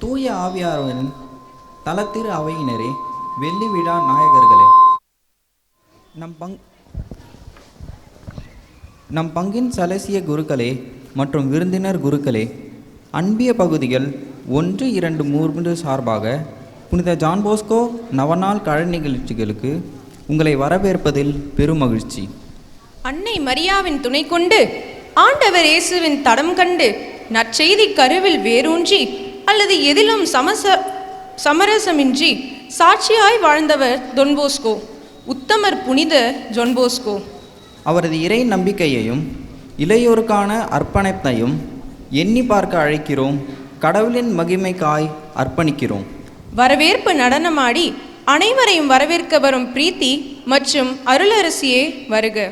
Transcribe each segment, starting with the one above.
தூய ஆவியாரின் தலத்திரு அவையினரே, வெள்ளி விழா நாயகர்களே, நம் பங்கின் சலசிய குருக்களே மற்றும் விருந்தினர் குருக்களே, அன்பிய பகுதிகள் 1, 2, 3 சார்பாக புனித ஜான் போஸ்கோ நவநாள் கலை நிகழ்ச்சிகளுக்கு உங்களை வரவேற்பதில் பெரும் மகிழ்ச்சி. அன்னை மரியாவின் துணை கொண்டு ஆண்டவர் இயேசுவின் தடம் கண்டு நற்செய்தி கருவில் வேரூன்றி அல்லது எதிலும் சமரசமின்றி சாட்சியாய் வாழ்ந்தவர் டொன் போஸ்கோ, உத்தமர் புனித ஜான் போஸ்கோ. அவரது இறை நம்பிக்கையையும் இளையோருக்கான அர்ப்பணிப்பையும் எண்ணி பார்க்க அழைக்கிறோம். கடவுளின் மகிமைக்காய் அர்ப்பணிக்கிறோம். வரவேற்பு நடனமாடி அனைவரையும் வரவேற்க வரும் பிரீத்தி மற்றும் அருளரசியே வருக.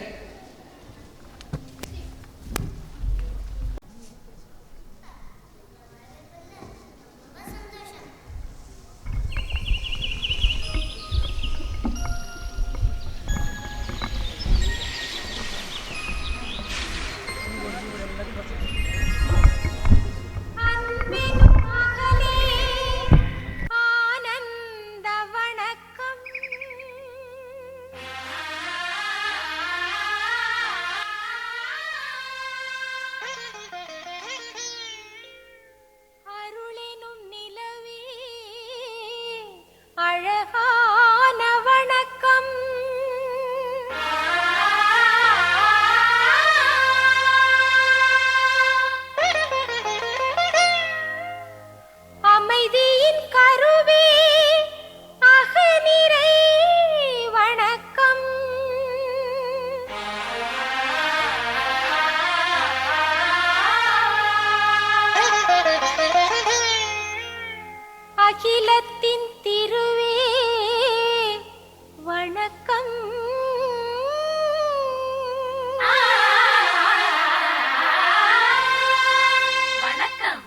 அகிலத்தின் திருவே வணக்கம். வணக்கம்.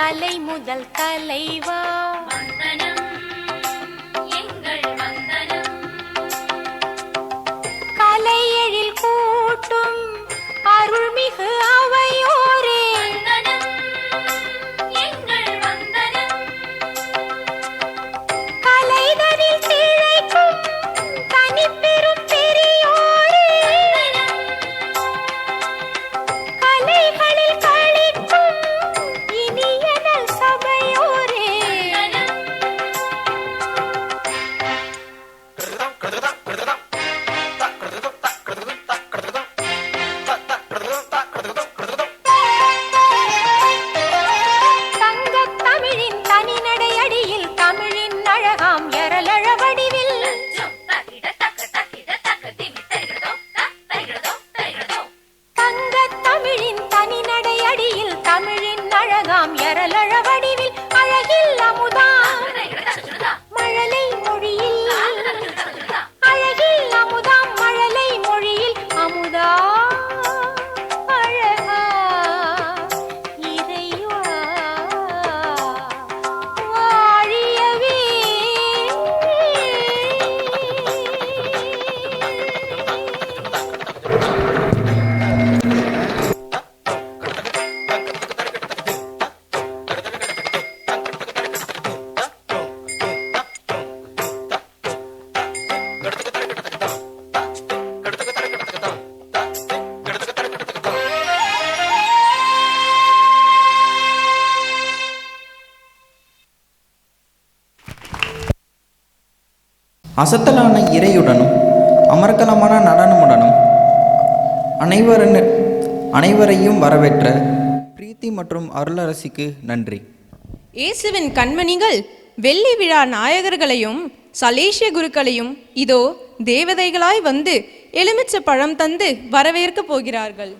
கலை முதல் கலைவா வந்தனம், எங்கள் வந்தனம். கலையெழில் கூட்டும் அருள்மிகு அவையோரே வந்தனம், எங்கள் வந்தனம். கலைதனில் திளைக்கும் தனிப்பெரும் பெரியோரே வந்தனம். கலைகளில் களிக்கும் இனியனல் சபையோரே வந்தனம். தங்கத் தமிழின் தனிநடையடியில் தமிழின் அழகாம் எரலழ வடிவில் தங்கத் தமிழின் தனிநடையடியில் தமிழின் அழகாம் எரலழ வடிவில் அழகில் அமுதாம் மழலை மொழியில் அழகில் அமுதாம் மழலை மொழியில் அமுதா அழகா இறைவா வாழியவே. அசத்தலான இறையுடனும் அமர்க்கலமான நடனமுடனும் அனைவரையும் வரவேற்ற பிரீத்தி மற்றும் அருளரசிக்கு நன்றி. இயேசுவின் கண்மணிகள் வெள்ளி விழா நாயகர்களையும் சலேசிய குருக்களையும் இதோ தேவதைகளாய் வந்து எலுமிச்சை பழம் தந்து வரவேற்கப் போகிறார்கள்.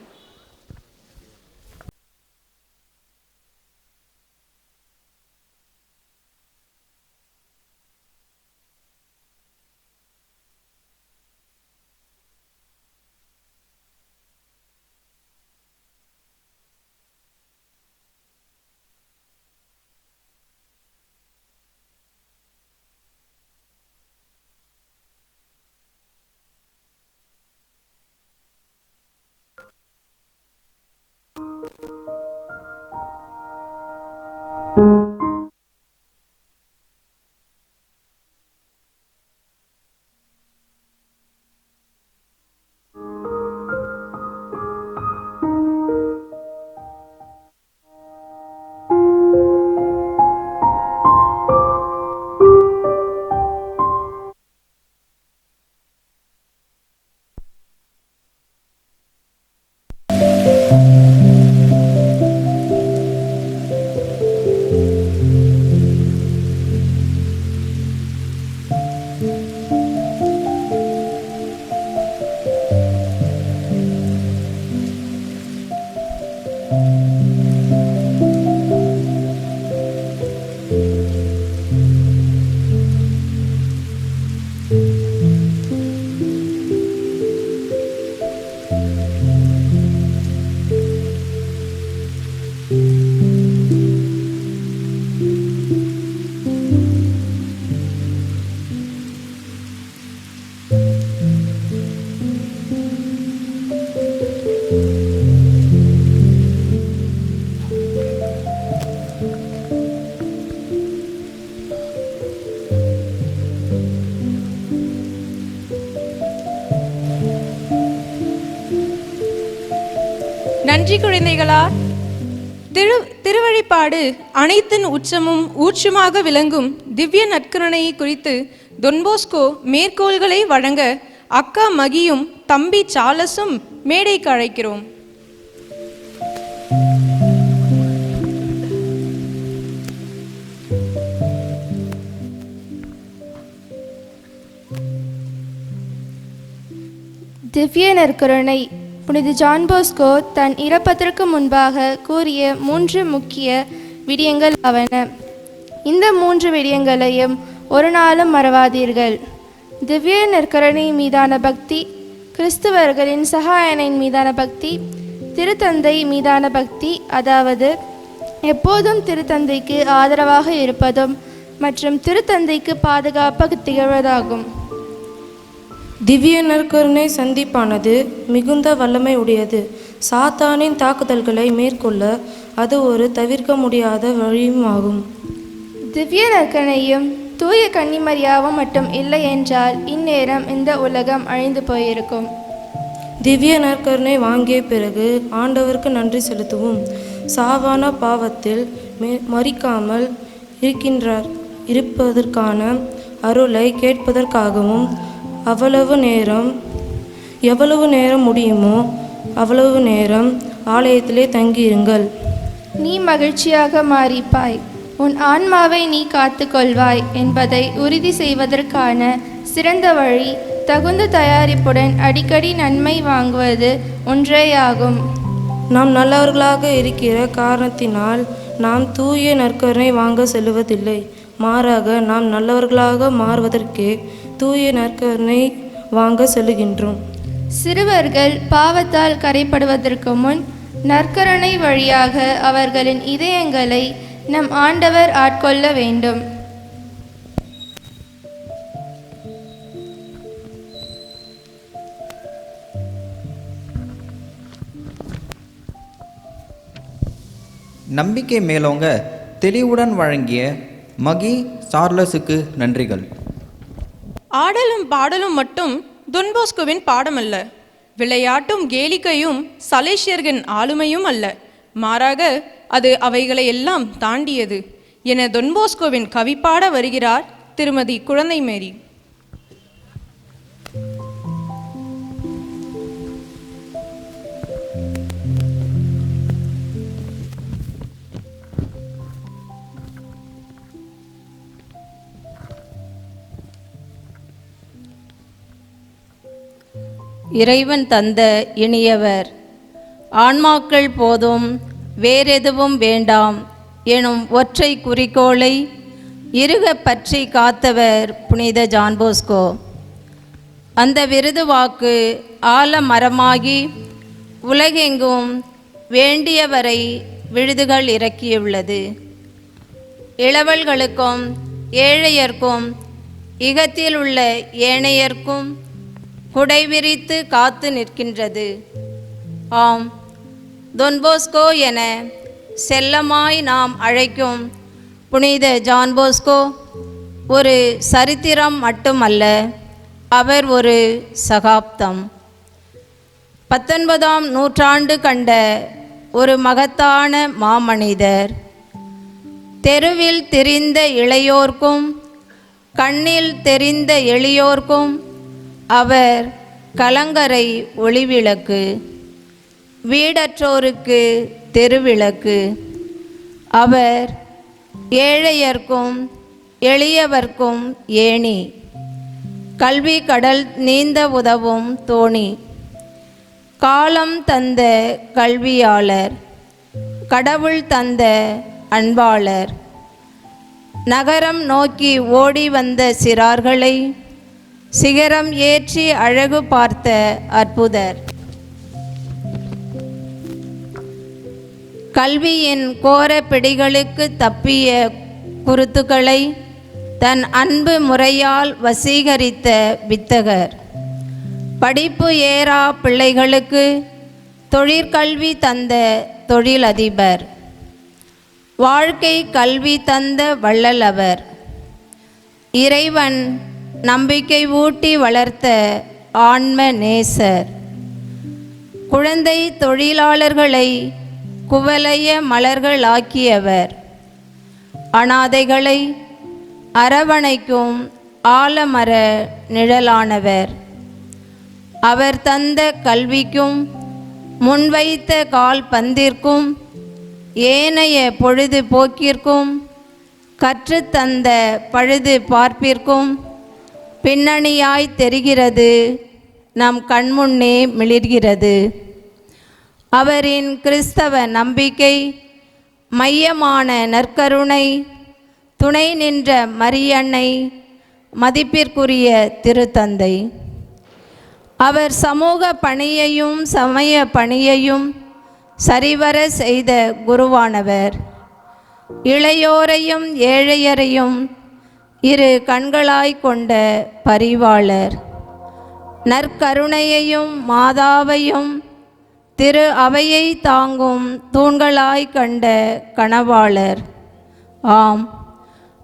நன்றி குழந்தைகளா. திருவழிப்பாடு அனைத்தின் உச்சமும் ஊற்றுமாக விளங்கும் திவ்ய நற்கருணையை குறித்து டொன்போஸ்கோ மேற்கோள்களை வழங்க அக்கா மகியும் தம்பி சார்லஸும் மேடைக்கு அழைக்கிறோம். திவ்ய நற்கருணை புனித ஜான் போஸ்கோ தன் இறப்பதற்கு முன்பாக கூறிய 3 முக்கிய விடயங்கள் ஆவன. இந்த 3 விடயங்களையும் ஒரு நாளும் மறவாதீர்கள். திவ்ய நற்கருணை மீதான பக்தி, கிறிஸ்துவர்களின் சகாயனின் மீதான பக்தி, திருத்தந்தை மீதான பக்தி, அதாவது எப்போதும் திருத்தந்தைக்கு ஆதரவாக இருப்பதும் மற்றும் திருத்தந்தைக்கு பாதுகாப்பாக திகழ்வதாகும். திவ்ய நற்கருணை சந்திப்பானது மிகுந்த வல்லமை உடையது. சாத்தானின் தாக்குதல்களை மேற்கொள்ள அது ஒரு தவிர்க்க முடியாத வழியும் ஆகும். திவ்ய நற்கருணையும் தூய கன்னிமரியாவும் மட்டும் இல்லை என்றால் இந்நேரம் இந்த உலகம் அழிந்து போயிருக்கும். திவ்ய நற்கருணை வாங்கிய பிறகு ஆண்டவருக்கு நன்றி செலுத்துவோம். சாவான பாவத்தில் மறிக்காமல் இருப்பதற்கான அருளை கேட்பதற்காகவும் எவ்வளவு நேரம் முடியுமோ அவ்வளவு நேரம் ஆலயத்திலே தங்கியிருங்கள். நீ மகிழ்ச்சியாக மாறிப்பாய், உன் ஆன்மாவை நீ காத்துக்கொள்வாய் என்பதை உறுதி செய்வதற்கான சிறந்த வழி தகுந்த தயாரிப்புடன் அடிக்கடி நன்மை வாங்குவது ஒன்றேயாகும். நாம் நல்லவர்களாக இருக்கிற காரணத்தினால் நாம் தூய நற்கருணை வாங்க செல்வதில்லை. மாறாக நாம் நல்லவர்களாக மாறுவதற்கே தூய நற்கருணை வாங்க செல்லுகின்றோம். சிறுவர்கள் பாவத்தால் கரைப்படுவதற்கு முன் நற்கருணை வழியாக அவர்களின் இதயங்களை நம் ஆண்டவர் ஆட்கொள்ள வேண்டும். நம்பிக்கை மேலோங்க தெளிவுடன் வழங்கிய மகி சார்லஸுக்கு நன்றிகள். ஆடலும் பாடலும் மட்டும் தொன்போஸ்கோவின் பாடமல்ல, விளையாட்டும் கேளிக்கையும் சலேசியர்களின் ஆளுமையும் அல்ல, மாறாக அது அவைகளை எல்லாம் தாண்டியது என தொன்போஸ்கோவின் கவிப்பாட வருகிறார் திருமதி குழந்தை மேரி. இறைவன் தந்த இனியவர், ஆன்மாக்கள் போதும் வேறெதுவும் வேண்டாம் எனும் ஒற்றை குறிக்கோளை இறுக பற்றி காத்தவர் புனித ஜான்போஸ்கோ. அந்த விருது வாக்கு ஆலமரமாகி உலகெங்கும் வேண்டியவரை விருதுகள் இறக்கியுள்ளது. இளவல்களுக்கும் ஏழையர்க்கும் இகத்தில் உள்ள ஏனையர்க்கும் குடைவிரித்து காத்து நிற்கின்றது. ஆம், தொன்போஸ்கோ என செல்லமாய் நாம் அழைக்கும் புனித ஜான்போஸ்கோ ஒரு சரித்திரம் மட்டுமல்ல, அவர் ஒரு சகாப்தம். 19ஆம் நூற்றாண்டு கண்ட ஒரு மகத்தான மாமனிதர். தெருவில் திரிந்த இளையோர்க்கும் கண்ணில் தெரிந்த எளியோர்க்கும் அவர் கலங்கரை ஒளிவிளக்கு, வீடற்றோருக்கு தெருவிளக்கு. அவர் ஏழையர்க்கும் எளியவர்க்கும் ஏணி, கல்வி கடல் நீந்த உதவும் தோணி. காலம் தந்த கல்வியாளர், கடவுள் தந்த அன்பாளர். நகரம் நோக்கி ஓடி வந்த சிறார்களை சிகரம் ஏற்றி அழகு பார்த்த அற்புதர். கல்வியின் கோர பிடிகளுக்கு தப்பிய குருத்துக்களை தன் அன்பு முறையால் வசீகரித்த வித்தகர். படிப்பு ஏறா பிள்ளைகளுக்கு தொழிற்கல்வி தந்த தொழிலதிபர். வாழ்க்கை கல்வி தந்த வள்ளலவர். இறைவன் நம்பிக்கை ஊட்டி வளர்த்த ஆன்ம நேசர். குழந்தை தொழிலாளர்களை குவலய மலர்களாக்கியவர். அனாதைகளை அரவணைக்கும் ஆலமர நிழலானவர். அவர் தந்த கல்விக்கும் முன்வைத்த கால் பந்திற்கும் ஏனைய பொழுது போக்கிற்கும் கற்றுத்தந்த பழுது பார்ப்பிற்கும் பின்னணியாய் தெரிகிறது, நம் கண்முன்னே மிளிர்கிறது. அவரின் கிறிஸ்தவ நம்பிக்கை மையமான நற்கருணை துணை நின்ற மரியன்னை மதிப்பிற்குரிய திருத்தந்தை. அவர் சமூக பணியையும் சமய பணியையும் சரிவர செய்த குருவானவர். இளையோரையும் ஏழையரையும் இரு கண்களாய் கொண்ட பரிவாளர். நற்கருணையையும் மாதாவையும் திரு அவையை தாங்கும் தூண்களாய் கண்ட கனவாளர். ஆம்,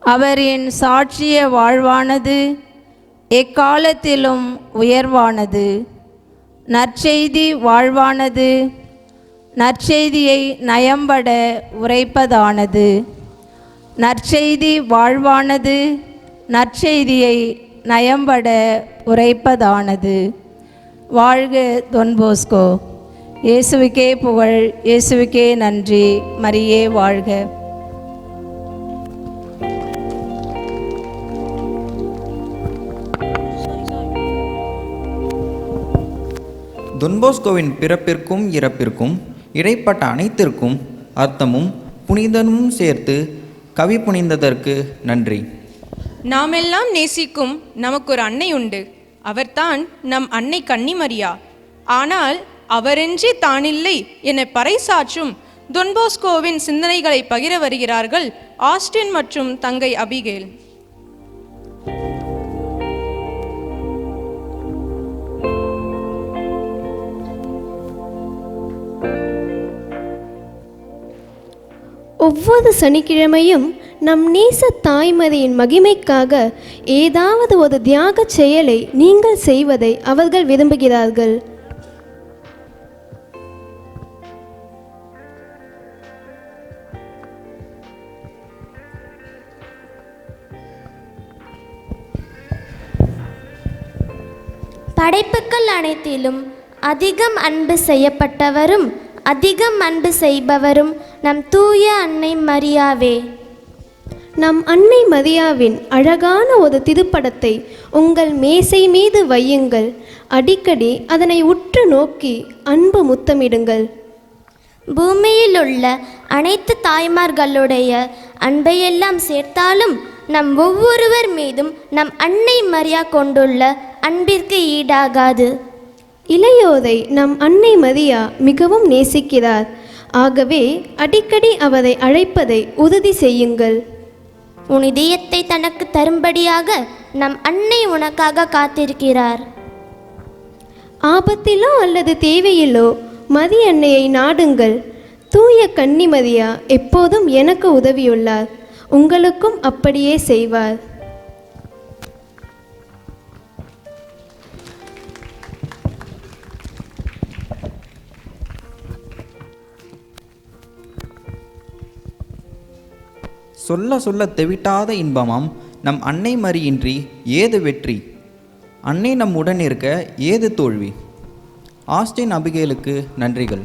அவரின் சாட்சிய வாழ்வானது எக்காலத்திலும் உயர்வானது. நற்செய்தி வாழ்வானது நற்செய்தியை நயம்பட உரைப்பதானது. நற்செய்தி வாழ்வானது நற்செய்தியை நயம்பட உரைப்பதானது. வாழ்க தொன்போஸ்கோ. இயேசுவுக்கே புகழ், இயேசுவுக்கே நன்றி. மரியே வாழ்க. தொன்போஸ்கோவின் பிறப்பிற்கும் இறப்பிற்கும் இடைப்பட்ட அனைத்திற்கும் அர்த்தமும் புனிதனும் சேர்த்து கவி புனிந்ததற்கு நன்றி. நாமெல்லாம் நேசிக்கும் நமக்கு ஒரு அன்னை உண்டு. அவர்தான் நம் அன்னை கன்னிமரியா. ஆனால் அவரென்றே தானில்லை என பறைசாற்றும் தொன்போஸ்கோவின் சிந்தனைகளை பகிர வருகிறார்கள் ஆஸ்டின் மற்றும் தங்கை அபிகேல். ஒவ்வொரு சனிக்கிழமையும் நம் நேச தாய்மதியின் மகிமைக்காக ஏதாவது ஒரு தியாக செயலை நீங்கள் செய்வதை அவர்கள் விரும்புகிறார்கள். படைப்புக்கள் அனைத்திலும் அதிகம் அன்பு செய்யப்பட்டவரும் அதிகம் அன்பு செய்பவரும் நம் தூய அன்னை மரியாவே. நம் அன்னை மரியாவின் அழகான ஒரு திருப்படத்தை உங்கள் மேசை மீது வையுங்கள். அடிக்கடி அதனை உற்று நோக்கி அன்பு முத்தமிடுங்கள். பூமியில் உள்ள அனைத்து தாய்மார்களுடைய அன்பையெல்லாம் சேர்த்தாலும் நம் ஒவ்வொருவர் மீதும் நம் அன்னை மரியா கொண்டுள்ள அன்பிற்கு ஈடாகாது. இளையோரை நம் அன்னை மரியா மிகவும் நேசிக்கிறார். ஆகவே அடிக்கடி அவரை அழைப்பதை உறுதி செய்யுங்கள். உன் இதயத்தை தனக்கு தரும்படியாக நம் அன்னை உனக்காக காத்திருக்கிறார். ஆபத்திலோ அல்லது தேவையிலோ மதி அன்னையை நாடுங்கள். தூய கன்னிமரியா எப்போதும் எனக்கு உதவியுள்ளார். உங்களுக்கும் அப்படியே செய்வார். சொல்ல சொல்ல தெவிட்டாத இன்பமாம் நம் அன்னை மரியின்றி ஏது வெற்றி, அன்னை நம் உடன் இருக்க ஏது தோல்வி. ஆஸ்டின் அபிகேலுக்கு நன்றிகள்.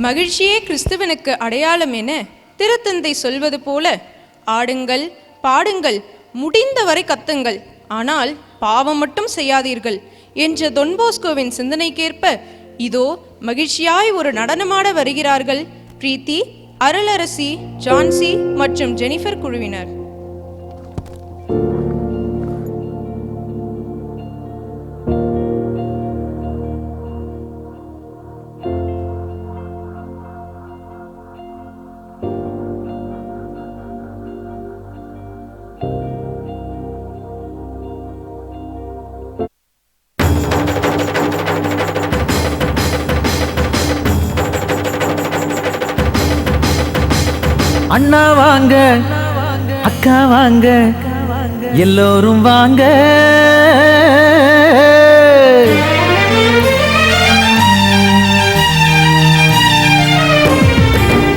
மகிழ்ச்சியே கிறிஸ்துவனுக்கு அடையாளம் என திருத்தந்தை சொல்வது போல ஆடுங்கள், பாடுங்கள், முடிந்தவரை கத்துங்கள், ஆனால் பாவம் மட்டும் செய்யாதீர்கள் என்ற தொன்போஸ்கோவின் சிந்தனைக்கேற்ப இதோ மகிழ்ச்சியாய் ஒரு நடனமாட வருகிறார்கள் பிரீத்தி, அருளரசி, ஜான்சி மற்றும் ஜெனிஃபர் குழுவினர். அண்ணா வாங்க, அக்கா வாங்க, எல்லோரும் வாங்க.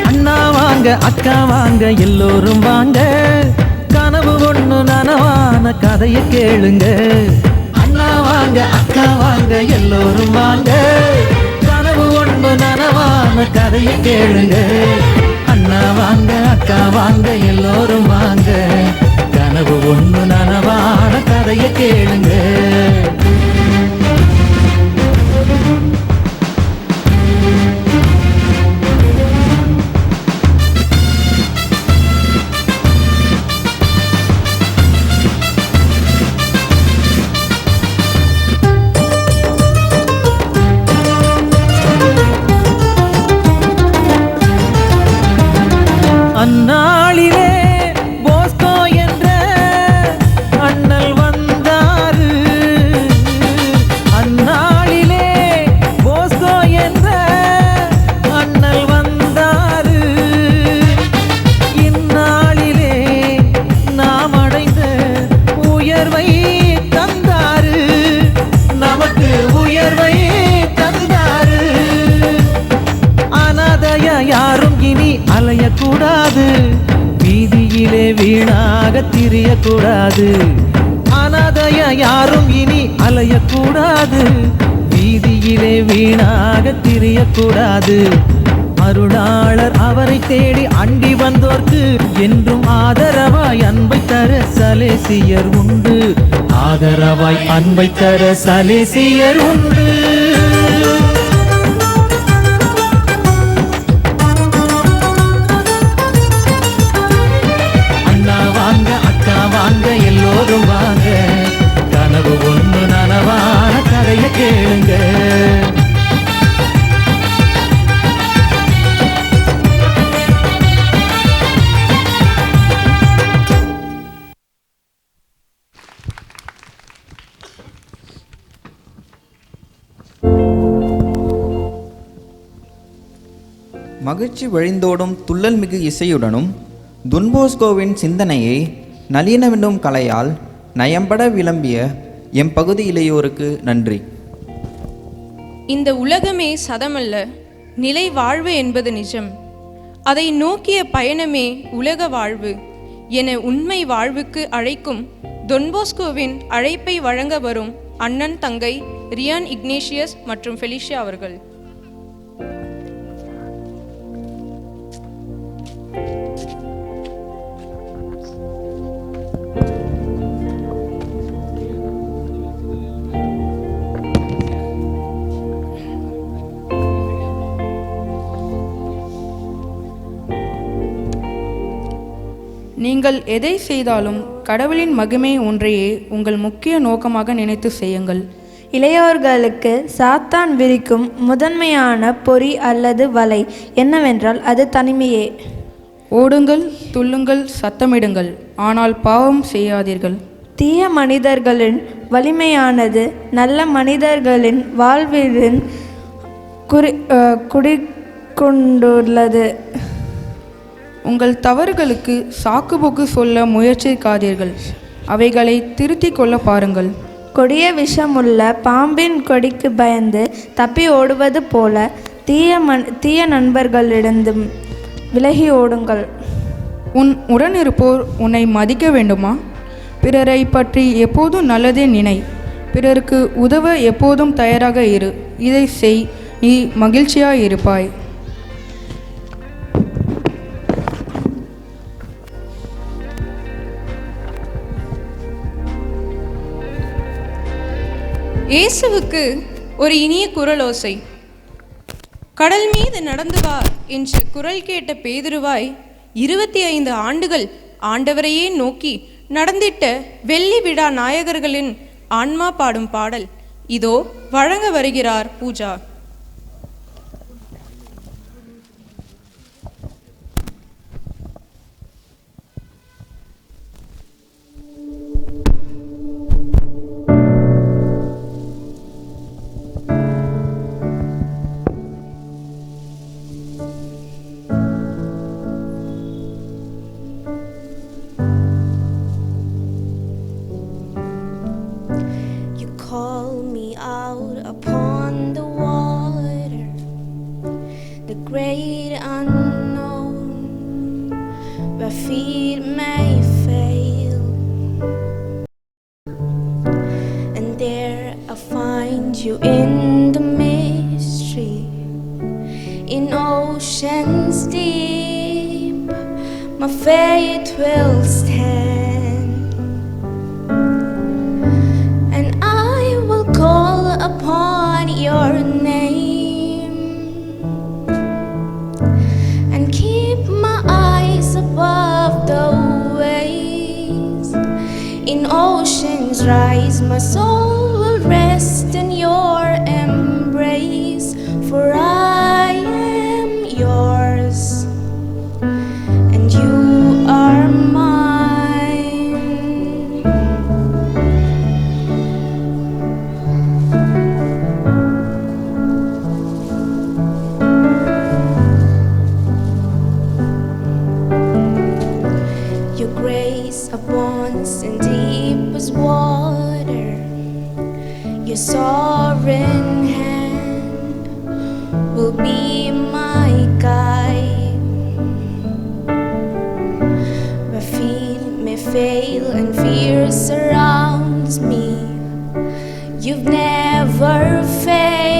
அண்ணா வாங்க, அக்கா வாங்க, எல்லோரும் வாங்க. கனவு ஒண்ணு நனவான கதையை கேளுங்க. அண்ணா வாங்க, அக்கா வாங்க, எல்லோரும் வாங்க. கனவு ஒண்ணு நனவான கதையை கேளுங்க. அண்ணா வாங்க, அக்கா வாங்க, எல்லோரும் வாங்க. கனவு ஒண்ணு நனவான கதையை கேளுங்க. அந்நாளிலே போஸ்கோ என்ற அண்ணல் வந்தாரு. அந்நாளிலே போஸ்கோ என்ற அண்ணல் வந்தாரு. இந்நாளிலே நாம் அடைந்த உயர்வை தந்தாரு. நமக்கு உயர்வை தந்தாரு. அனாதைய யாரும் இனி அலையக்கூடாது. வீதியிலே வீணாக திரியக்கூடாது. அனாதைய யாரும் இனி அலையக்கூடாது. வீதியிலே வீணாக திரியக்கூடாது. அருளாளர் அவரை தேடி அண்டி வந்தோர்க்கு என்றும் ஆதரவாய் அன்பை தர சலேசியர் உண்டு. ஆதரவாய் அன்பை தர சலேசியர் உண்டு. அண்ணா வாங்க, அக்கா வாங்க, எல்லோரும் வாங்க. கனவு ஒன்று நனவான கதைய கேளுங்க. மகிழ்ச்சி வழிந்தோடும் துள்ளல் மிகு இசையுடனும் துன்போஸ்கோவின் சிந்தனையை நளினமென்னும் கலையால் நயம்பட விளம்பிய எம் பகுதி இளையோருக்கு நன்றி. இந்த உலகமே சதமல்ல, நிலை வாழ்வு என்பது நிஜம். அதை நோக்கிய பயணமே உலக வாழ்வு என உண்மை வாழ்வுக்கு அழைக்கும் தொன்போஸ்கோவின் அழைப்பை வழங்க வரும் அண்ணன் தங்கை ரியான் இக்னேஷியஸ் மற்றும் ஃபெலிஷியா அவர்கள். நீங்கள் எதை செய்தாலும் கடவுளின் மகிமை ஒன்றையே உங்கள் முக்கிய நோக்கமாக நினைத்து செய்யுங்கள். இளையோர்களுக்கு சாத்தான் விரிக்கும் முதன்மையான பொறி அல்லது வலை என்னவென்றால் அது தனிமையே. ஓடுங்கள், துள்ளுங்கள், சத்தமிடுங்கள், ஆனால் பாவம் செய்யாதீர்கள். தீய மனிதர்களின் வலிமையானது நல்ல மனிதர்களின் வாழ்வின் குடிக்கொண்டுள்ளது. உங்கள் தவறுகளுக்கு சாக்குபோக்கு சொல்ல முயற்சிக்காதீர்கள், அவைகளை திருத்திக் கொள்ள பாருங்கள். கொடிய விஷமுள்ள பாம்பின் கொடிக்கு பயந்து தப்பி ஓடுவது போல தீய நண்பர்களிடம் விலகி ஓடுங்கள். உன் உடனிருப்போர் உன்னை மதிக்க வேண்டுமா? பிறரை பற்றி எப்போதும் நல்லதே நினை. பிறருக்கு உதவ எப்போதும் தயாராக இரு. இதை செய், நீ மகிழ்ச்சியாய் இருப்பாய். இயேசுவுக்கு ஒரு இனிய குரலோசை. கடல் மீது நடந்து வா என்று குரல் கேட்ட பேதுருவாய் 25 ஆண்டுகள் ஆண்டவரையே நோக்கி நடந்திட்ட வெள்ளி விழா நாயகர்களின் ஆன்மா பாடும் பாடல் இதோ வழங்க வருகிறார் Pooja. Call me out upon the water, the great unknown, where feet may fail, and there I find you in the mystery, in oceans deep, my faith will stand. Call upon your name and keep my eyes above the waves. In oceans rise, my soul will rest in your embrace, for I am yours and you are mine. Your grace abounds in deepest water. Your sovereign hand will be my guide. Where feet may fail and fear surrounds me, you've never failed.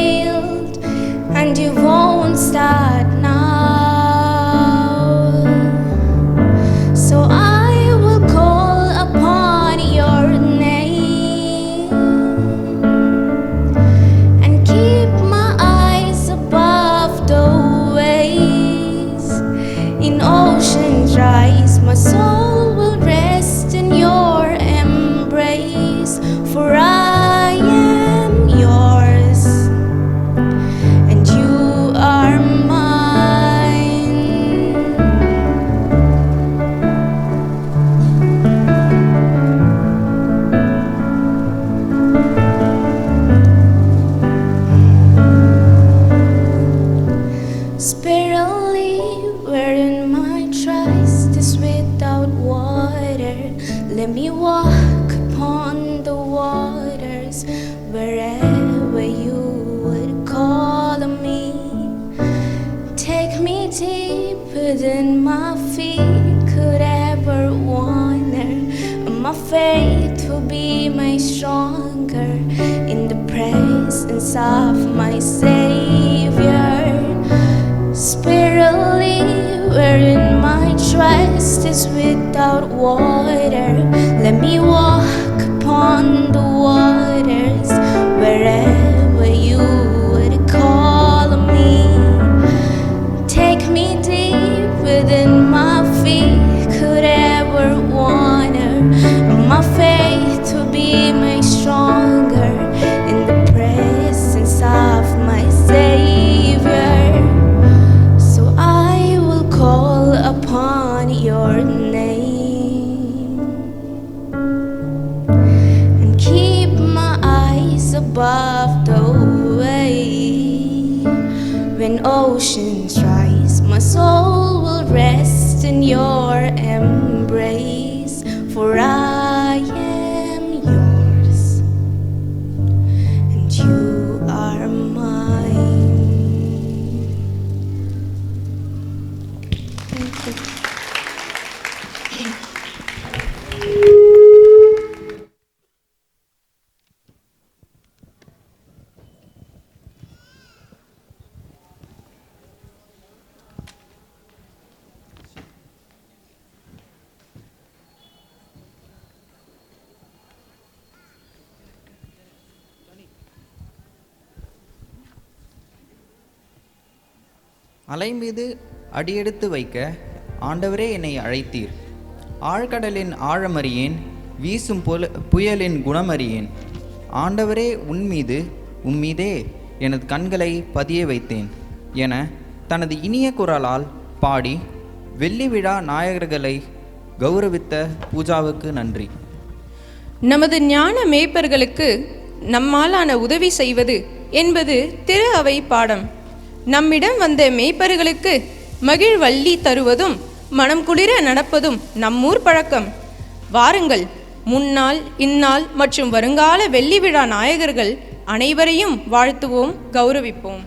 Spirally, wherein my trust is without water. Let me walk upon the waters wherever you would call me. Take me deeper than my feet could ever wander. My faith will be made stronger in the presence of my Savior. Spirally, wherein my trust is without water. Let me walk upon the waters wherever you would call me. Take me deeper than my feet could ever wander. My faith will be made stronger in the presence of my Savior. So I will call upon your name and keep my eyes above the wave. When oceans rise, my soul will rest in your embrace. For I am yours and you are mine. Thank you. அலை மீது அடியெடுத்து வைக்க ஆண்டவரே என்னை அழைத்தீர். ஆழ்கடலின் ஆழமறியேன், வீசும் புயலின் குணமறியேன். ஆண்டவரே உம்மீதே எனது கண்களை பதிய வைத்தேன் என தனது இனிய குரலால் பாடி வெள்ளி விழா நாயகர்களை கௌரவித்த பூஜாவுக்கு நன்றி. நமது ஞான மேய்ப்பர்களுக்கு நம்மாலான உதவி செய்வது என்பது திரு அவை பாடம். நம்மிடம் வந்த மேய்ப்பர்களுக்கு மகிழ்வள்ளி தருவதும் மனம் குளிர நடப்பதும் நம்மூர் பழக்கம். வாருங்கள், முன்னாள் இந்நாள் மற்றும் வருங்கால வெள்ளி விழா நாயகர்கள் அனைவரையும் வாழ்த்துவோம், கௌரவிப்போம்.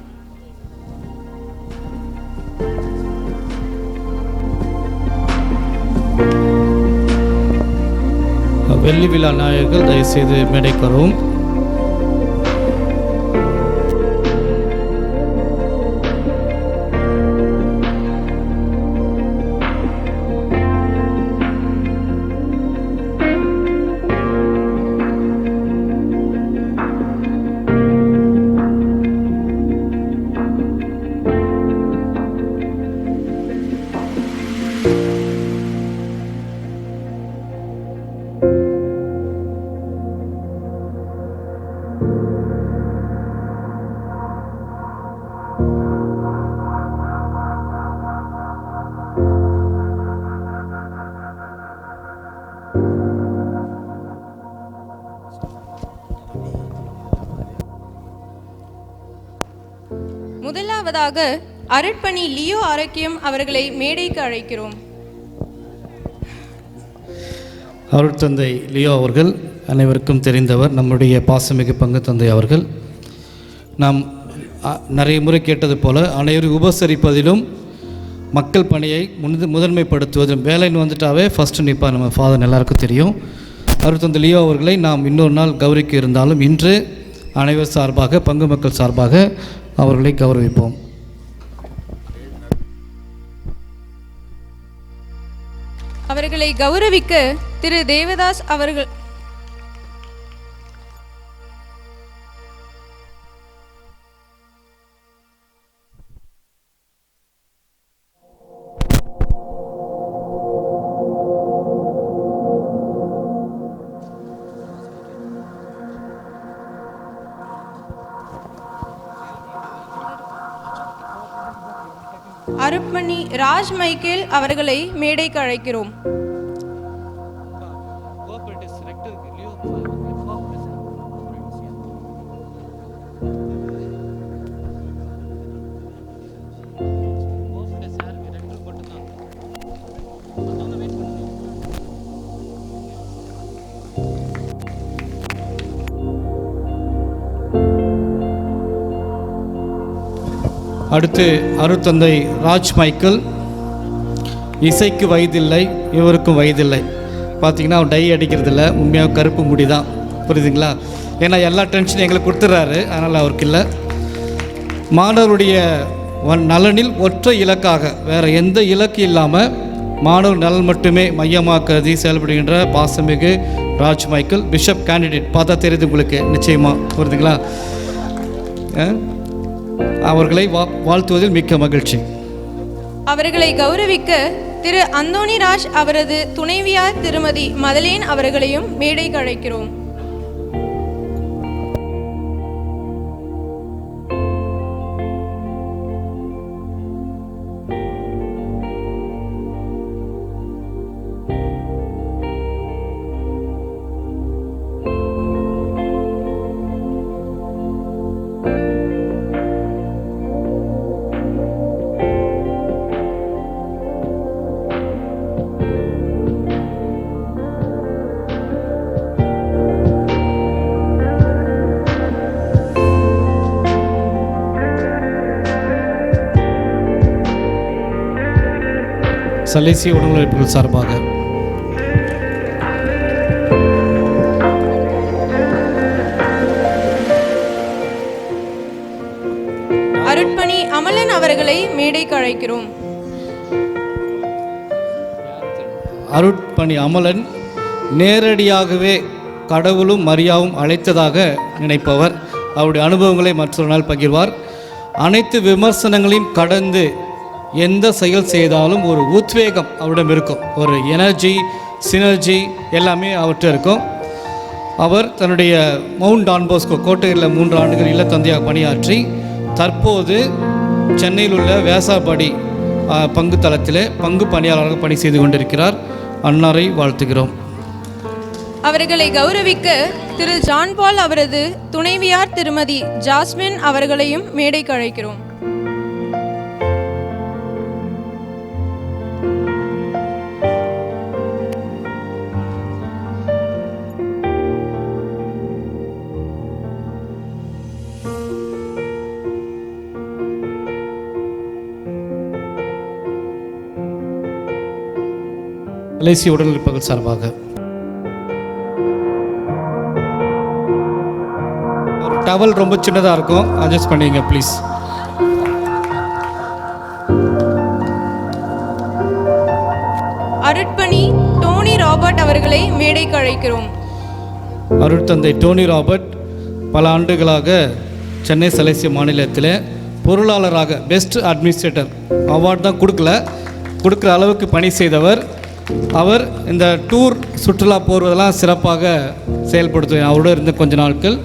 வெள்ளி விழா நாயகர்கள் தயவுசெய்து மேடைக்கு வரவும். முதலாவதாக அருட்பணி லியோ ஆரோக்கியம் அவர்களை மேடைக்கு அழைக்கிறோம். அருட்தந்தை லியோ அவர்கள் அனைவருக்கும் தெரிந்தவர், நம்முடைய பாசமிகு பங்கு தந்தை அவர்கள். நாம் நிறைய முறை கேட்டது போல அனைவரும் உபசரிப்பதிலும் மக்கள் பணியை முதன்மைப்படுத்துவதும் வேலைன்னு வந்துட்டாவே ஃபஸ்ட்டு நிற்பார் நம்ம ஃபாதர் எல்லாருக்கும் தெரியும். அருட்தந்தை லியோ அவர்களை நாம் இன்னொரு நாள் கௌரவிக்க இருந்தாலும் இன்று அனைவர் சார்பாக பங்கு மக்கள் சார்பாக அவர்களை கௌரவிப்போம். அவர்களை கௌரவிக்க திரு தேவதாஸ் அவர்கள் அருட்மணி ராஜ் மைக்கேல் அவர்களை மேடைக்கு அழைக்கிறோம். அடுத்து அருட்தந்தை ராஜ் மைக்கேல், இசைக்கு வயதில்லை, இவருக்கும் வயதில்லை. பார்த்திங்கன்னா அவர் டை அடிக்கிறதில்ல, உண்மையாக கருப்பு முடி தான், புரியுதுங்களா? ஏன்னா எல்லா டென்ஷனும் எங்களுக்கு கொடுத்துட்றாரு, அதனால் அவருக்கு இல்லை. மாணவருடைய நலனில் ஒற்றை இலக்காக, வேறு எந்த இலக்கு இல்லாமல் மாணவர் நலன் மட்டுமே மையமாக கருதி செயல்படுகின்ற பாசமிகு ராஜ் மைக்கேல், பிஷப் கேண்டிடேட். பார்த்தா தெரியுது உங்களுக்கு நிச்சயமாக, புரியுதுங்களா? அவர்களை வாழ்த்துவதில் மிக்க மகிழ்ச்சி. அவர்களை கௌரவிக்க திரு அந்தோணிராஜ் அவரது துணைவியார் திருமதி மதலேன் அவர்களையும் மேடைக்கு அழைக்கிறோம். சலேசிய உடலுறுப்புகள் சார்பாக அருட்பணி அமலன் அவர்களை மேடைக்கு அழைக்கிறோம். அருட்பணி அமலன் நேரடியாகவே கடவுளும் மரியாவும் அழைத்ததாக நினைப்பவர். அவருடைய அனுபவங்களை மற்றொரு நாள் பகிர்வார். அனைத்து விமர்சனங்களையும் கடந்து எந்த செயல் செய்தாலும் ஒரு உத்வேகம் அவரிடம் இருக்கும், ஒரு எனர்ஜி, சினர்ஜி எல்லாமே அவர்கிட்ட இருக்கும். அவர் தன்னுடைய மவுண்ட் டான் போஸ்கோ கோட்டையில் 3 ஆண்டுகள் இல்லத்தந்தையாக பணியாற்றி தற்போது சென்னையில் உள்ள வேசாபாடி பங்கு தளத்தில் பங்கு பணியாளராக பணி செய்து கொண்டிருக்கிறார். அன்னாரை வாழ்த்துகிறோம். அவர்களை கௌரவிக்க திரு ஜான் பால் அவரது துணைவியார் திருமதி ஜாஸ்மின் அவர்களையும் மேடைக்கு அழைக்கிறோம். மலேசிய உடலுறுப்புகள் சார்பாக ஒரு டவல் ரொம்ப சின்னதாக இருக்கும், அட்ஜஸ்ட் பண்ணிங்க ப்ளீஸ். அருட்பணி டோனி ராபர்ட் அவர்களை மேடைக்கு அழைக்கிறோம். அருட்தந்தை டோனி ராபர்ட் பல ஆண்டுகளாக சென்னை சலேசிய மாநிலத்தில் பொருளாளராக பெஸ்ட் அட்மினிஸ்ட்ரேட்டர் அவார்டு தான் கொடுக்குற அளவுக்கு பணி செய்தவர். அவர் இந்த டூர் சுற்றுலா போவதெல்லாம் சிறப்பாக செயல்படுத்துவார். அவரோடு இருந்த கொஞ்ச நாட்கள்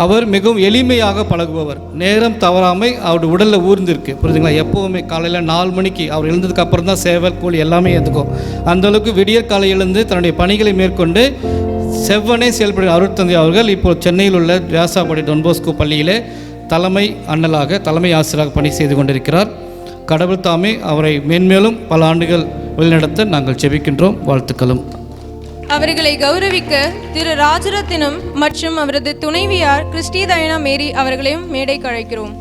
அவர் மிகவும் எளிமையாக பழகுபவர். நேரம் தவறாமை அவருடைய உடலில் ஊர்ந்திருக்கு, புரியுதுங்களா? எப்போவுமே காலையில் 4 மணிக்கு அவர் எழுந்ததுக்கு அப்புறம் தான் சேவல் கூலி எல்லாமே ஏற்றுக்கும். அந்தளவுக்கு விடியற் காலை எழுந்து தன்னுடைய பணிகளை மேற்கொண்டு செவ்வனே செயல்படுகிற அருட்தந்தை அவர்கள் இப்போ சென்னையில் உள்ள வியாசாபாடி டொன்போஸ்கோ பள்ளியிலே தலைமை அண்ணலாக, தலைமை ஆசிரியராக பணி செய்து கொண்டிருக்கிறார். கடவுள் தாமே அவரை மேன்மேலும் பல ஆண்டுகள் வழிநடத்த நாங்கள் ஜெபிக்கின்றோம். வாழ்த்துக்களும். அவர்களை கௌரவிக்க திரு ராஜரத்தினம் மற்றும் அவரது துணைவியார் கிறிஸ்டி தயனா மேரி அவர்களையும் மேடைக்கு அழைக்கிறோம்.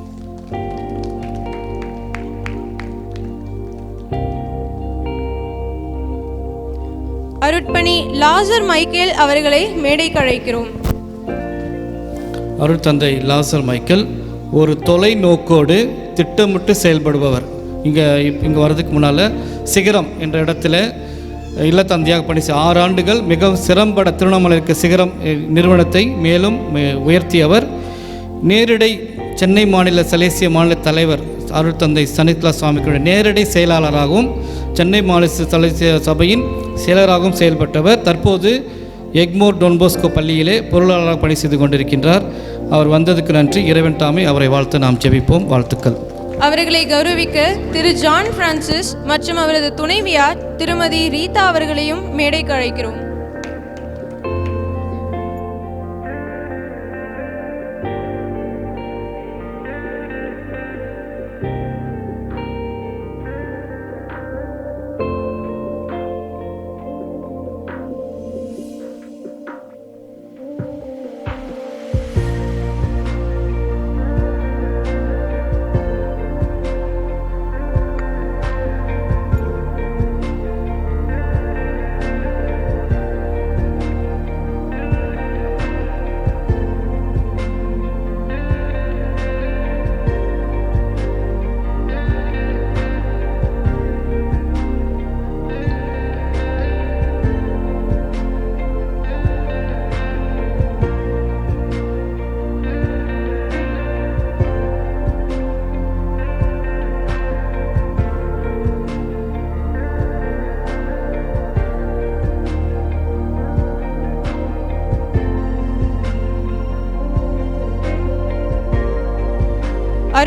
அருட்பணி லாசர் மைக்கேல் அவர்களை மேடைக்கு அழைக்கிறோம். அருட்தந்தை லாசர் மைக்கேல் ஒரு தொலைநோக்கோடு திட்டமிட்டு செயல்படுபவர். இங்கே வர்றதுக்கு முன்னால் சிகரம் என்ற இடத்துல இல்லத்தந்தையாக பணி 6 ஆண்டுகள் மிகவும் சிறம்பட திருவண்ணாமலை இருக்க சிகரம் நிறுவனத்தை மேலும் உயர்த்தியவர். நேரடி சென்னை மாநில சலேசிய மாநில தலைவர் அருட்தந்தை சனித்லா சுவாமிகளுடைய நேரடி செயலாளராகவும் சென்னை மாநில சலேசிய சபையின் செயலராகவும் செயல்பட்டவர். தற்போது எக்மோர் டொன்போஸ்கோ பள்ளியிலே பொருளாளராக பணி செய்து கொண்டிருக்கின்றார். அவர் வந்ததுக்கு நன்றி. இறைவன் தாமே அவரை வாழ்த்து நாம் ஜெபிப்போம். வாழ்த்துக்கள். அவர்களை கௌரவிக்க திரு ஜான் பிரான்சிஸ் மற்றும் அவரது துணைவியார் திருமதி ரீதா அவர்களையும் மேடைக்கு அழைக்கிறோம்.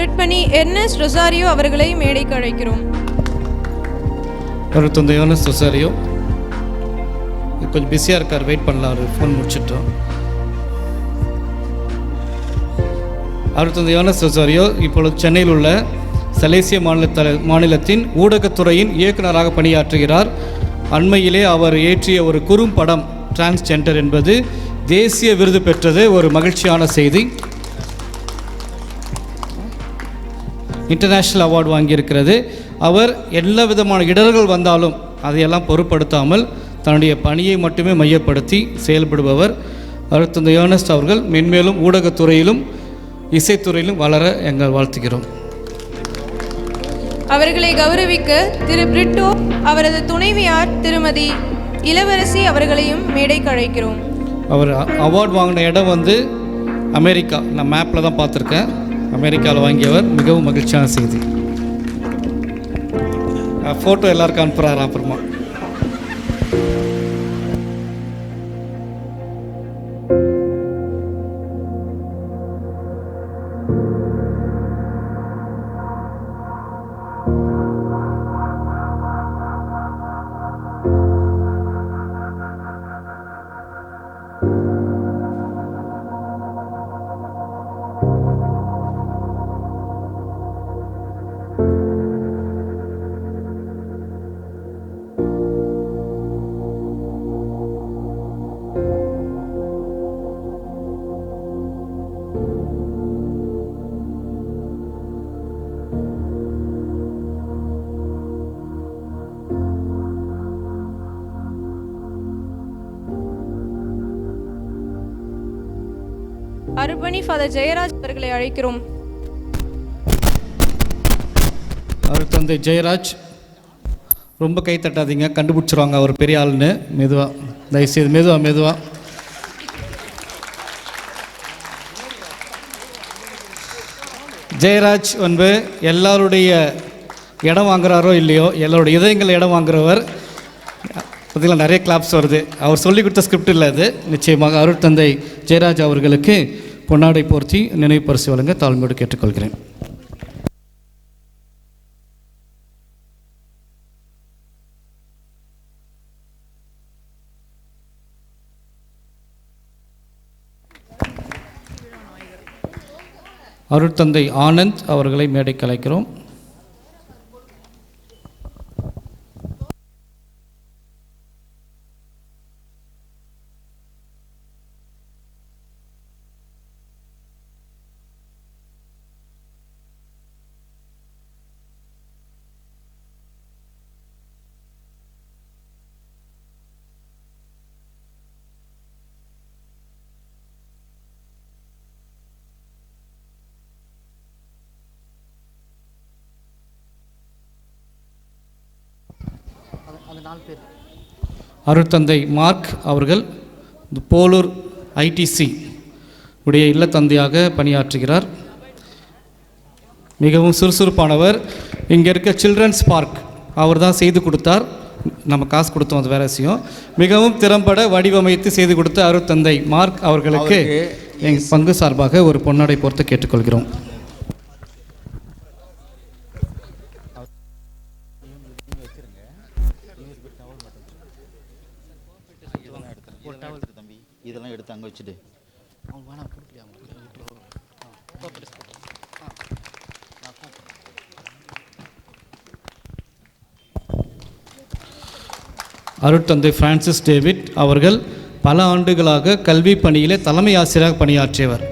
அருட்பணி எர்னஸ்ட் ரொசாரியோ அவர்களை மேடைக்கு அழைக்கிறோம். அருட்தந்தை யோனஸ் ரொசாரியோ கொஞ்சம் பிஸியாக இருக்கார், வெயிட் பண்ணலாம், அவர் ஃபோன் முடிச்சிட்டோம். அருட்தந்தை யோனஸ் ரொசாரியோ இப்பொழுது சென்னையில் உள்ள சலேசிய மாநிலத்தின் ஊடகத்துறையின் இயக்குநராக பணியாற்றுகிறார். அண்மையிலே அவர் இயற்றிய ஒரு குறும்படம் டிரான்ஸ்ஜெண்டர் என்பது தேசிய விருது பெற்றது. ஒரு மகிழ்ச்சியான செய்தி. International award வாங்கியிருக்கிறது. அவர் எல்லா விதமான இடர்கள் வந்தாலும் அதையெல்லாம் பொருட்படுத்தாமல் தன்னுடைய பணியை மட்டுமே மையப்படுத்தி செயல்படுபவர். அருட்தந்தை யோனஸ்ட் அவர்கள் மென்மேலும் ஊடகத்துறையிலும் இசைத்துறையிலும் வளர எங்கள் வாழ்த்துகிறோம். அவர்களை கௌரவிக்க திரு பிரிட்டோ அவரது துணைவியார் திருமதி இளவரசி அவர்களையும் மேடைக்கு அழைக்கிறோம். அவர் அவார்டு வாங்கின இடம் வந்து அமெரிக்கா. நான் மேப்பில் தான் பார்த்துருக்கேன். அமெரிக்காவில் வாங்கியவர். மிகவும் மகிழ்ச்சியான செய்தி. ஃபோட்டோ எல்லாருக்கும் அனுப்புகிறாரா அப்புறமா. அருட்பணி ஃபாதர் ஜெயராஜ் அவர்களை அழைக்கிறோம். அருட்தந்தை ஜெயராஜ், ரொம்ப கை தட்டாதீங்க, கண்டுபிடிச்சிருவாங்க அவர் பெரிய ஆளுன்னு. மெதுவாக, தயவுசெய்து மெதுவாக. ஜெயராஜ் வந்து எல்லாருடைய இடம் வாங்குறாரோ இல்லையோ, எல்லாருடைய இதயங்கள் இடம் வாங்குறவர். பார்த்தீங்களா, நிறைய கிளாப்ஸ் வருது. அவர் சொல்லிக் கொடுத்த ஸ்கிரிப்ட் இல்லை அது. நிச்சயமாக அருட்தந்தை ஜெயராஜ் அவர்களுக்கு பொன்னாடை போர்த்தி நினைவு பரிசு வழங்க தாழ்மையோடு கேட்டுக்கொள்கிறேன். அருட்தந்தை ஆனந்த் அவர்களை மேடைக்கு அழைக்கிறோம். அருட்தந்தை மார்க் அவர்கள் போலூர் ஐடிசி உடைய இல்லத்தந்தையாக பணியாற்றுகிறார். மிகவும் சுறுசுறுப்பானவர். இங்கே இருக்க சில்ட்ரன்ஸ் பார்க் அவர் தான் செய்து கொடுத்தார். நம்ம காசு கொடுத்தோம், அது வேற விஷயம். மிகவும் திறம்பட வடிவமைத்து செய்து கொடுத்த அருட்தந்தை மார்க் அவர்களுக்கு எங்கள் பங்கு சார்பாக ஒரு பொன்னாடை போர்த்து கேட்டுக்கொள்கிறோம். இதெல்லாம் எடுத்து அங்கே வச்சுட்டு அருட்தந்தை பிரான்சிஸ் டேவிட் அவர்கள் பல ஆண்டுகளாக கல்வி பணியிலே தலைமை ஆசிரியராக பணியாற்றியவர்.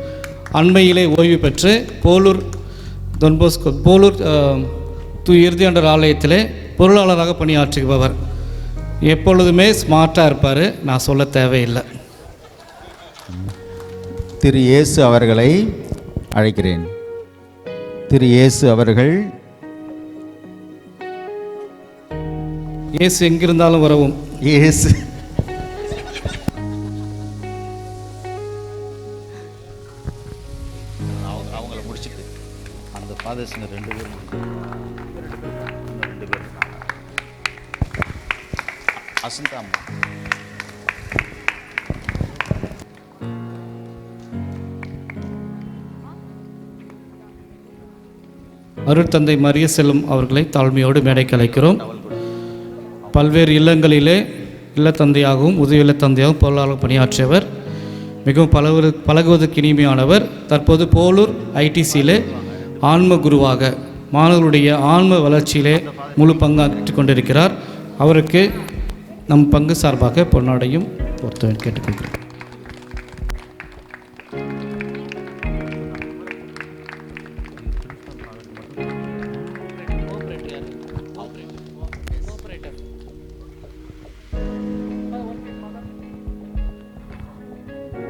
அண்மையிலே ஓய்வு பெற்று போலூர் தொன்போஸ்கோ போலூர் இறுதியாண்டர் ஆலயத்திலே பொருளாளராக பணியாற்றுபவர். எப்பொழுதுமே ஸ்மார்ட்டாக இருப்பார், நான் சொல்ல தேவையில்லை. திரு இயேசு அவர்களை அழைக்கிறேன். திரு இயேசு அவர்கள். இயேசு எங்கிருந்தாலும் வரவும். இயேசு அவங்கள முடிச்சுட்டு அந்த ஃபாதர்ஸுங்க 2 பேரும் அசந்தாம். அருட்தந்தை மரிய செல்வம் அவர்களை தாழ்மையோடு மேடைக்கு அழைக்கிறோம். பல்வேறு இல்லங்களிலே இல்லத்தந்தையாகவும் உதவி இல்லத்தந்தையாகவும் பொருளாளர் பணியாற்றியவர். மிகவும் பழகுவதற்கு இனிமையானவர். தற்போது போலூர் ஐடிசியிலே ஆன்ம குருவாக மாணவர்களுடைய ஆன்ம வளர்ச்சியிலே முழு பங்காற்றி கொண்டிருக்கிறார். அவருக்கு நம் பங்கு சார்பாக பொன்னாடையும் பொறுத்த கேட்டுக்கொள்கிறேன்.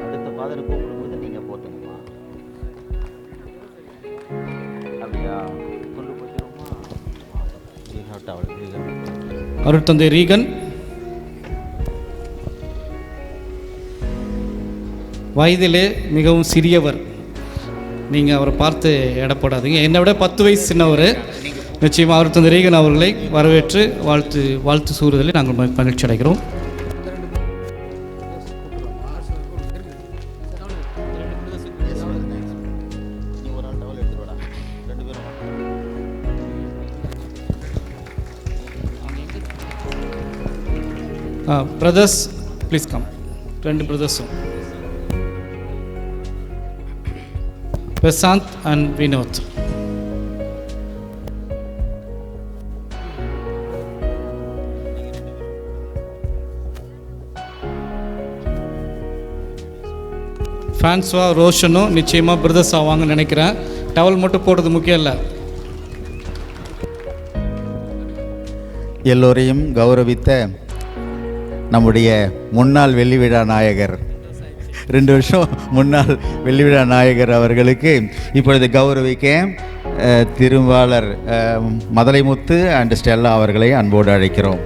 அடுத்த ஃபாதர் கூப்பிடும்போது நீங்கள் போட்டணுமா? அப்படியா? கொண்டு போயிடுமா? அருட்தந்தை ரீகன் வயதிலே மிகவும் சிறியவர். நீங்கள் அவரை பார்த்து எடப்படாதீங்க. என்னை விட 10 வயசு சின்னவர். நிச்சயமாக அருட்தந்தை ரீகன் அவர்களை வரவேற்று வாழ்த்து சூறுதலை நாங்கள் மகிழ்ச்சி அடைகிறோம். Brothers please come. 2 பிரதர்ஸும் பிரசாந்த் அண்ட் வினோத். ஃப்ரான்ஸ்வா ரோஷனும் நிச்சயமாக பிரதர்ஸ் ஆவாங்கன்னு நினைக்கிறேன். டவல் மட்டும் போடுறது முக்கியம் இல்லை. எல்லோரையும் கௌரவித்த நம்முடைய முன்னாள் வெள்ளி விழா நாயகர், 2 வருஷம் முன்னாள் வெள்ளி விழா நாயகர் அவர்களுக்கு இப்பொழுது கௌரவிக்க திருவாளர் மதலைமுத்து அண்ட் ஸ்டெல்லா அவர்களை அன்போடு அழைக்கிறோம்.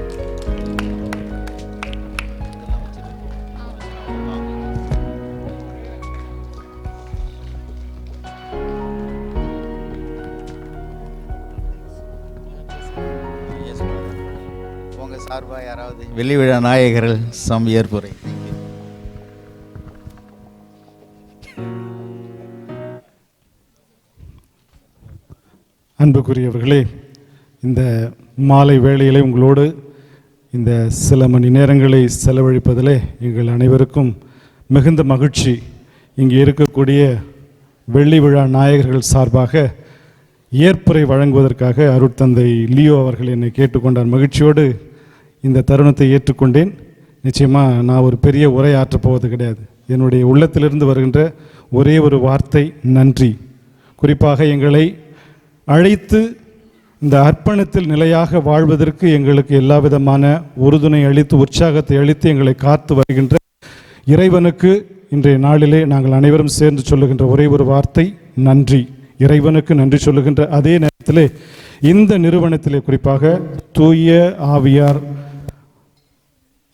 உங்கள் சார்பாக யாராவது வெள்ளி விழா நாயகர்கள் சம் ஏற்புரை. அன்புக்குரியவர்களே, இந்த மாலை வேளையிலே உங்களோடு இந்த சில மணி நேரங்களை செலவழிப்பதிலே எங்கள் அனைவருக்கும் மிகுந்த மகிழ்ச்சி. இங்கே இருக்கக்கூடிய வெள்ளி விழா நாயகர்கள் சார்பாக ஏற்புரை வழங்குவதற்காக அருட்தந்தை லியோ அவர்கள் என்னை கேட்டுக்கொண்டார். மகிழ்ச்சியோடு இந்த தருணத்தை ஏற்றுக்கொண்டேன். நிச்சயமாக நான் ஒரு பெரிய உரை ஆற்றப் போவது கிடையாது. என்னுடைய உள்ளத்திலிருந்து வருகின்ற ஒரே ஒரு வார்த்தை நன்றி. குறிப்பாக எங்களை அழைத்து இந்த அர்ப்பணத்தில் நிலையாக வாழ்வதற்கு எங்களுக்கு எல்லா விதமான உறுதுணை அளித்து உற்சாகத்தை அளித்து எங்களை காத்து வருகின்ற இறைவனுக்கு இன்றைய நாளிலே நாங்கள் அனைவரும் சேர்ந்து சொல்லுகின்ற ஒரே ஒரு வார்த்தை நன்றி. இறைவனுக்கு நன்றி சொல்லுகின்ற அதே நேரத்திலே இந்த நிறுவனத்திலே குறிப்பாக தூய ஆவியார்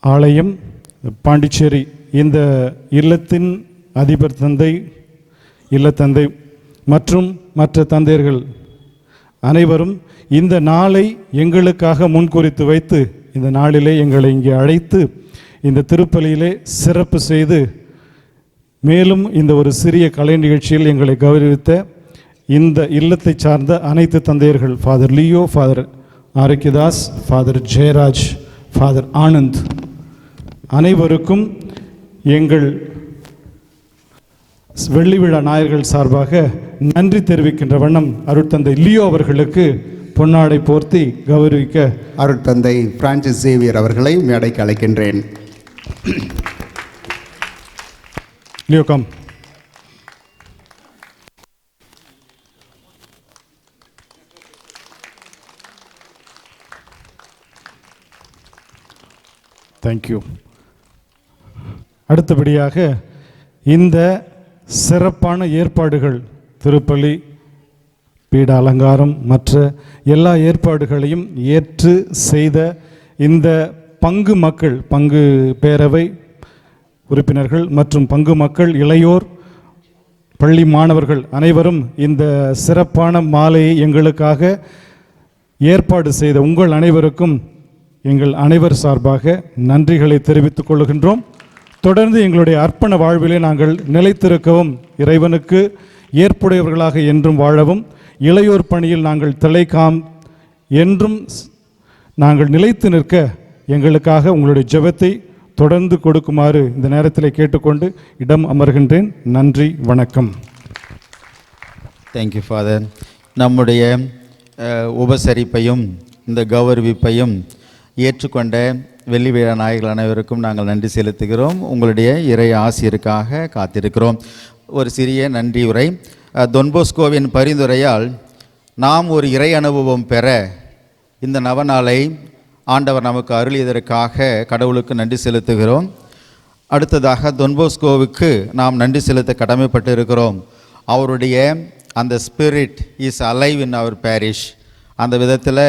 ஆலயம் பாண்டிச்சேரி இந்த இல்லத்தின் அதிபர் தந்தை, இல்லத்தந்தை மற்றும் மற்ற தந்தையர்கள் அனைவரும் இந்த நாளை எங்களுக்காக முன்குறித்து வைத்து இந்த நாளிலே எங்களை இங்கே அழைத்து இந்த திருப்பலியிலே சிறப்பு செய்து மேலும் இந்த ஒரு சிறிய கலை நிகழ்ச்சியில் எங்களை கௌரவித்த இந்த இல்லத்தை சார்ந்த அனைத்து தந்தையர்கள், Father Leo, Father Arokiyadas, Father Jayaraj, Father Anand அனைவருக்கும் எங்கள் வெள்ளி விழா நாயகர்கள் சார்பாக நன்றி தெரிவிக்கின்ற வண்ணம் அருட்தந்தை லியோ அவர்களுக்கு பொன்னாடை போர்த்தி கௌரவிக்க அருட்தந்தை பிரான்சிஸ் சேவியர் அவர்களை மேடைக்கு அழைக்கின்றேன். Leo come. தேங்க்யூ. அடுத்தபடியாக இந்த சிறப்பான ஏற்பாடுகள், திருப்பலி, பீட அலங்காரம், மற்ற எல்லா ஏற்பாடுகளையும் ஏற்று செய்த இந்த பங்கு மக்கள், பங்கு பேரவை உறுப்பினர்கள் மற்றும் பங்கு மக்கள், இளையோர், பள்ளி மாணவர்கள் அனைவரும் இந்த சிறப்பான மாலையை எங்களுக்காக ஏற்பாடு செய்த உங்கள் அனைவருக்கும் எங்கள் அனைவர் சார்பாக நன்றிகளை தெரிவித்துக் கொள்கின்றோம். தொடர்ந்து எங்களுடைய அர்ப்பண வாழ்விலே நாங்கள் நிலைத்திருக்கவும், இறைவனுக்கு ஏற்புடையவர்களாக என்றும் வாழவும், இளையோர் பணியில் நாங்கள் திளைக்காம் என்றும் நாங்கள் நிலைத்து நிற்க எங்களுக்காக உங்களுடைய ஜெபத்தை தொடர்ந்து கொடுக்குமாறு இந்த நேரத்தில் கேட்டுக்கொண்டு இடம் அமர்கின்றேன். நன்றி, வணக்கம். Thank you father. நம்முடைய உபசரிப்பையும் இந்த கௌரவிப்பையும் ஏற்றுக்கொண்ட வெள்ளி விழா நாயகர்கள் அனைவருக்கும் நாங்கள் நன்றி செலுத்துகிறோம். உங்களுடைய இறை ஆசிரியருக்காக காத்திருக்கிறோம். ஒரு சிறிய நன்றி உரை. தொன்போஸ்கோவின் பரிந்துரையால் நாம் ஒரு இறை அனுபவம் பெற இந்த நவநாளை ஆண்டவர் நமக்கு அருளியதற்காக கடவுளுக்கு நன்றி செலுத்துகிறோம். அடுத்ததாக தொன்போஸ்கோவுக்கு நாம் நன்றி செலுத்த கடமைப்பட்டு இருக்கிறோம். அவருடைய அந்த spirit is alive in our parish. அந்த விதத்தில்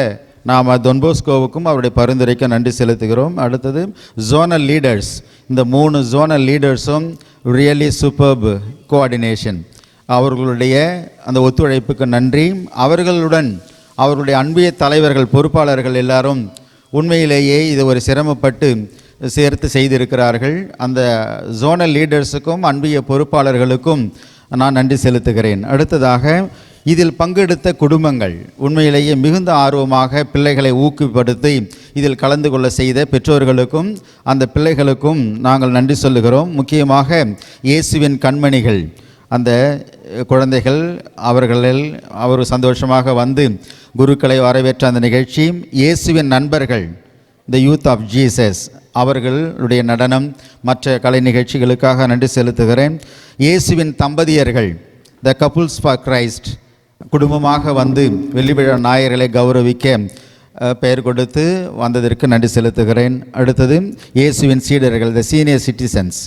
நாம் தொன்போஸ்கோவுக்கும் அவருடைய பரிந்துரைக்கும் நன்றி செலுத்துகிறோம். அடுத்தது ஜோனல் லீடர்ஸ். இந்த 3 ஜோனல் லீடர்ஸும் ரியலி சூப்பர்ப் கோஆர்டினேஷன். அவர்களுடைய அந்த ஒத்துழைப்புக்கு நன்றி. அவர்களுடன் அவருடைய அன்பிய தலைவர்கள், பொறுப்பாளர்கள் எல்லாரும் உண்மையிலேயே இது ஒரு சிரமப்பட்டு சேர்த்து செய்திருக்கிறார்கள். அந்த ஜோனல் லீடர்ஸுக்கும் அன்பிய பொறுப்பாளர்களுக்கும் நான் நன்றி செலுத்துகிறேன். அடுத்ததாக இதில் பங்கெடுத்த குடும்பங்கள், உண்மையிலேயே மிகுந்த ஆர்வமாக பிள்ளைகளை ஊக்குப்படுத்தி இதில் கலந்து கொள்ள செய்த பெற்றோர்களுக்கும் அந்த பிள்ளைகளுக்கும் நாங்கள் நன்றி சொல்லுகிறோம். முக்கியமாக இயேசுவின் கண்மணிகள், அந்த குழந்தைகள், அவர் சந்தோஷமாக வந்து குருக்களை வரவேற்ற அந்த நிகழ்ச்சி. இயேசுவின் நண்பர்கள், த யூத் ஆஃப் ஜீசஸ், அவர்களுடைய நடனம், மற்ற கலை நிகழ்ச்சிகளுக்காக நன்றி செலுத்துகிறேன். இயேசுவின் தம்பதியர்கள், த கப்புள்ஸ் ஃபார் கிரைஸ்ட், குடும்பமாக வந்து வெள்ளி விழா நாயகர்களை கௌரவிக்க பெயர் கொடுத்து வந்ததற்கு நன்றி செலுத்துகிறேன். அடுத்தது இயேசுவின் சீடர்கள், த சீனியர் சிட்டிசன்ஸ்,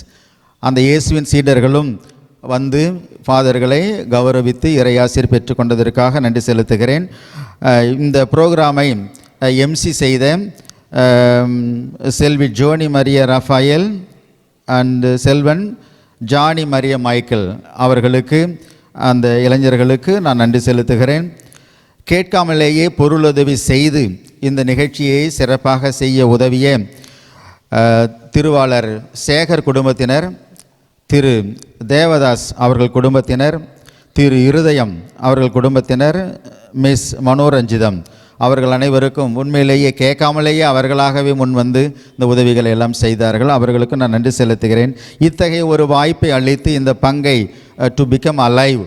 அந்த இயேசுவின் சீடர்களும் வந்து ஃபாதர்களை கௌரவித்து இறையாசிரியர் பெற்றுக்கொண்டதற்காக நன்றி செலுத்துகிறேன். இந்த ப்ரோக்ராமை எம்சி செய்த செல்வி ஜோனி மரிய ரஃபாயல் அண்ட் செல்வன் ஜானி மரிய மைக்கேல் அவர்களுக்கு, அந்த இளைஞர்களுக்கு நான் நன்றி செலுத்துகிறேன். கேட்காமலேயே பொருளுதவி செய்து இந்த நிகழ்ச்சியை சிறப்பாக செய்ய உதவிய திருவாளர் சேகர் குடும்பத்தினர், திரு தேவதாஸ் அவர்கள் குடும்பத்தினர், திரு இருதயம் அவர்கள் குடும்பத்தினர், மிஸ் மனோரஞ்சிதம் அவர்கள் அனைவருக்கும் உண்மையிலேயே கேட்காமலேயே அவர்களாகவே முன் வந்து இந்த உதவிகளை எல்லாம் செய்தார்கள். அவர்களுக்கு நான் நன்றி செலுத்துகிறேன். இத்தகைய ஒரு வாய்ப்பை அளித்து இந்த பங்கை டு பிகம் அலைவ்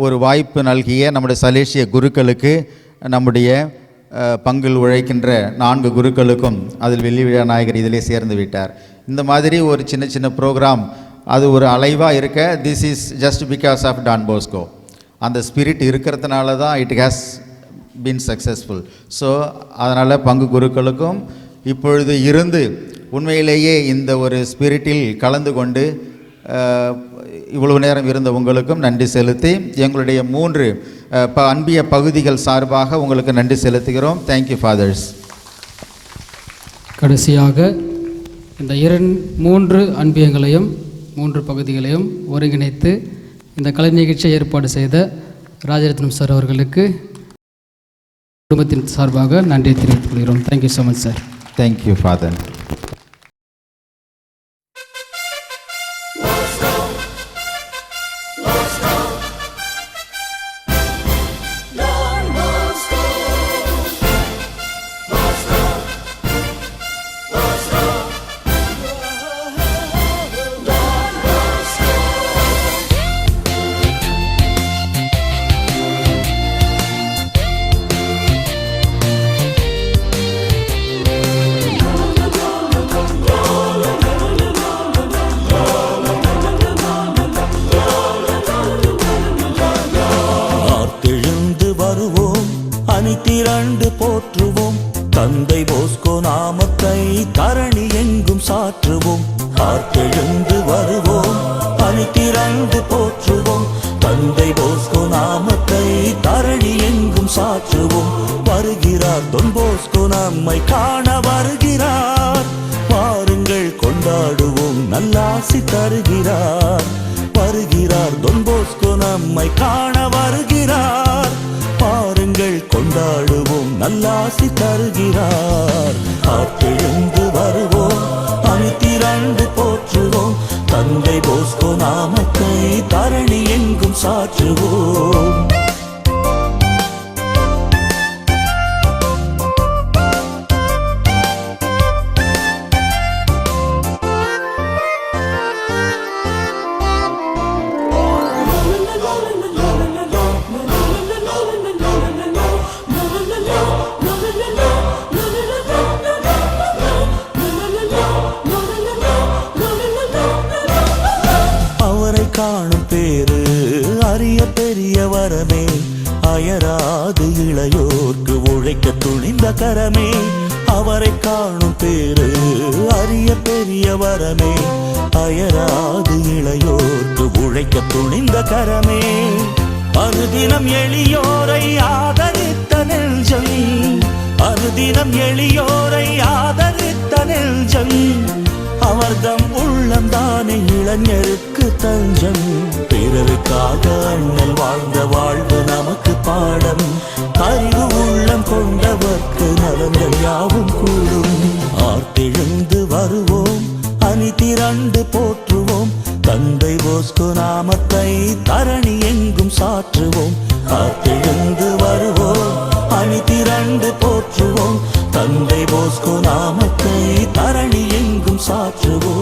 ஒரு வாய்ப்பு நல்கிய நம்முடைய சலேசிய குருக்களுக்கு, நம்முடைய பங்கில் உழைக்கின்ற 4 குருக்களுக்கும், அதில் வெள்ளி விழா நாயகர் இதிலே சேர்ந்து விட்டார். இந்த மாதிரி ஒரு சின்ன சின்ன ப்ரோக்ராம் அது ஒரு அலைவாக இருக்க, this is just because of Don Bosco. அந்த ஸ்பிரிட் இருக்கிறதுனால தான் it has been successful. So அதனால் பங்கு குருக்களுக்கும் இப்பொழுது இருந்து உண்மையிலேயே இந்த ஒரு ஸ்பிரிட்டில் கலந்து கொண்டு இவ்வளவு நேரம் இருந்த உங்களுக்கும் நன்றி செலுத்தி எங்களுடைய 3 அன்பிய பகுதிகள் சார்பாக உங்களுக்கு நன்றி செலுத்துகிறோம். Thank you fathers. கடைசியாக இந்த 3 அன்பியங்களையும் 3 பகுதிகளையும் ஒருங்கிணைத்து இந்த கலை நிகழ்ச்சியை ஏற்பாடு செய்த ராஜரத்னம் சார் அவர்களுக்கு குடும்பத்தின் சார்பாக நன்றி தெரிவித்துக் கொள்கிறோம். Thank you so much sir. Thank you father. திரண்டு போற்றுவோம் தந்தை போஸ்கோ நாமத்தை தரணி எங்கும் சாற்றுவோம். ஆர்த்தெழுந்து வருவோம் அணி திரண்டு போற்றுவோம் தந்தை போஸ்கோ நாமத்தை தரணி எங்கும் சாற்றுவோம். வருகிறார் தொன் போஸ்கோ நம்மை காண வருகிறார், பாருங்கள் கொண்டாடுவோம் நல்லாசி தருகிறார். வருகிறார் தொன் போஸ்கோ நம்மை காண வருகிறார், பாருங்கள் கொண்டாடுவோம் நல்லாசி தருகிறார். ஆற்றெழுந்து வருவோம் அணி திரண்டு போற்றுவோம் தந்தை போஸ்கோ நாமத்தை தரணி எங்கும் சாற்றுவோம். உழைக்க துணிந்த கரமே, அவரை காணும் பேரு அரிய பெரிய வரமே. அயராது இளையோர்க்கு உழைக்க துணிந்த கரமே, அனுதினம் எளியோரை ஆதரித்த நெஞ்சம், அனுதினம் எளியோரை ஆதரித்த நெஞ்சம். அவர்தம் உள்ளம்தானே இளைஞருக்கு தஞ்சம். பிறருக்காக அண்ணல் வாழ்ந்த வாழ்வு நமக்கு பாடம். அறிவு உள்ளம் கொண்டவர்க்கு நலங்கள் யாவும் கூடும். ஆர்த்தெழுந்து வருவோம், அணி திரண்டு போற்றுவோம். தந்தை போஸ்கோ நாமத்தை தரணி எங்கும் சாற்றுவோம். ஆர்த்தெழுந்து வருவோம், அணி திரண்டு போற்றுவோம். தந்தை போஸ்கோ நாமத்தை தரணி எங்கும் சாற்றுவோம்.